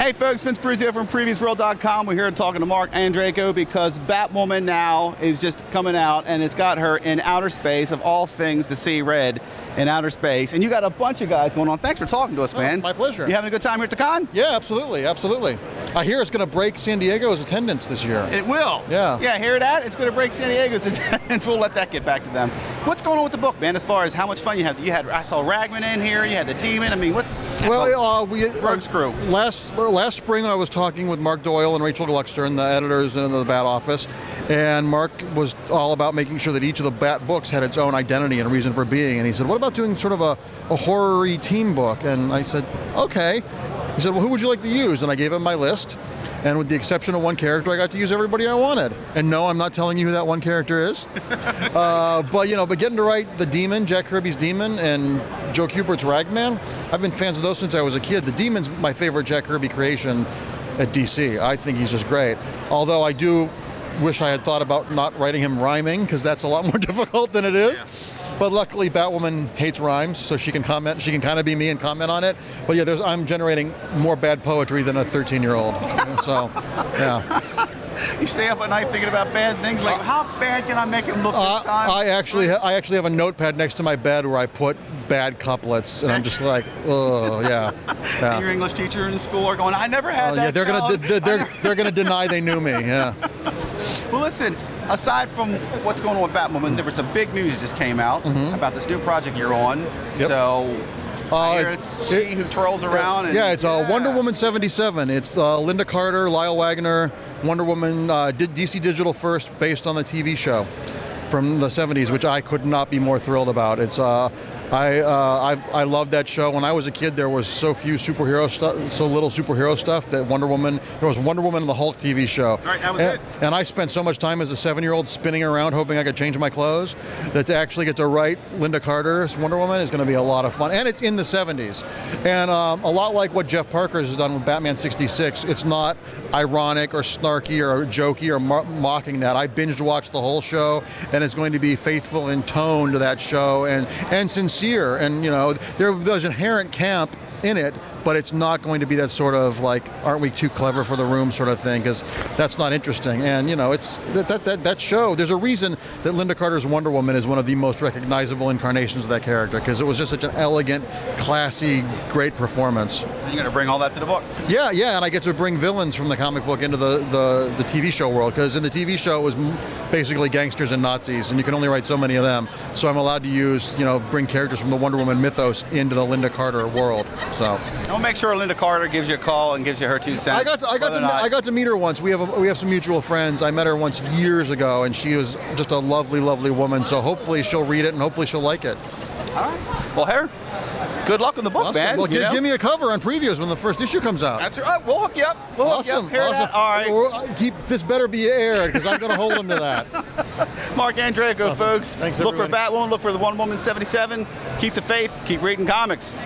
Hey folks, Vince Brusio from PREVIEWSworld.com. We're here talking to Marc Andreyko because Batwoman now is just coming out, and it's got her in outer space, of all things to see red in outer space. And you got a bunch of guys going on. Thanks for talking to us, man. My pleasure. You having a good time here at the con? Yeah, absolutely, absolutely. I hear it's going to break San Diego's attendance this year. It will. Yeah. Yeah, hear that? It's going to break San Diego's attendance. We'll let that get back to them. What's going on with the book, man, as far as how much fun you had? I saw Ragman in here, you had the Demon. I mean, what? Well, Rogue's Crew. Last spring I was talking with Mark Doyle and Rachel Gluckster and the editors in the Bat office, and Mark was all about making sure that each of the Bat books had its own identity and reason for being. And he said, what about doing sort of a horror-y team book? And I said, okay. He said, well, who would you like to use? And I gave him my list. And with the exception of one character, I got to use everybody I wanted. And no, I'm not telling you who that one character is. But getting to write the Demon, Jack Kirby's Demon, and Joe Kubert's Ragman, I've been fans of those since I was a kid. The Demon's my favorite Jack Kirby creation at DC. I think he's just great. Although I do wish I had thought about not writing him rhyming, because that's a lot more difficult than it is. Yeah. But luckily, Batwoman hates rhymes, so she can comment. She can kind of be me and comment on it. But yeah, I'm generating more bad poetry than a 13-year-old. So, yeah. You stay up at night thinking about bad things, like how bad can I make him look this time? I actually have a notepad next to my bed where I put bad couplets, and I'm just like, oh yeah. Yeah. Your English teacher in school are going, I never had that. Yeah, they're gonna deny they knew me. Yeah. Well, listen, aside from what's going on with Batwoman, there was some big news that just came out about this new project you're on. Yep. So I hear it's she who twirls around. And, it's Wonder Woman 77. It's Linda Carter, Lyle Wagner, Wonder Woman, DC Digital first, based on the TV show from the 70s, which I could not be more thrilled about. It's I love that show. When I was a kid, there was so little superhero stuff that there was Wonder Woman and the Hulk TV show. All right, that was it. And I spent so much time as a 7-year-old spinning around hoping I could change my clothes, that to actually get to write Linda Carter's Wonder Woman is going to be a lot of fun. And it's in the 70s. And a lot like what Jeff Parker has done with Batman 66, it's not ironic or snarky or jokey or mocking that. I binged watched the whole show, and it's going to be faithful in tone to that show and sincere, and there's inherent camp in it, but it's not going to be that sort of like, aren't we too clever for the room sort of thing, because that's not interesting. And it's that show, there's a reason that Linda Carter's Wonder Woman is one of the most recognizable incarnations of that character, because it was just such an elegant, classy, great performance. And you're going to bring all that to the book? Yeah, and I get to bring villains from the comic book into the TV show world, because in the TV show it was basically gangsters and Nazis, and you can only write so many of them. So I'm allowed to use, bring characters from the Wonder Woman mythos into the Linda Carter world. So I'll make sure Linda Carter gives you a call and gives you her 2 cents. I got to meet her once. We have some mutual friends. I met her once years ago, and she was just a lovely, lovely woman. So hopefully she'll read it, and hopefully she'll like it. All right. Well, Harry, good luck in the book, awesome. man. Well, give me a cover on previews when the first issue comes out. That's right. We'll hook you up. Awesome. All right. This better be aired, because I'm going to hold them to that. Marc Andreyko, folks. Thanks, look everybody. for Batwoman. Look for the Wonder Woman 77. Keep the faith. Keep reading comics.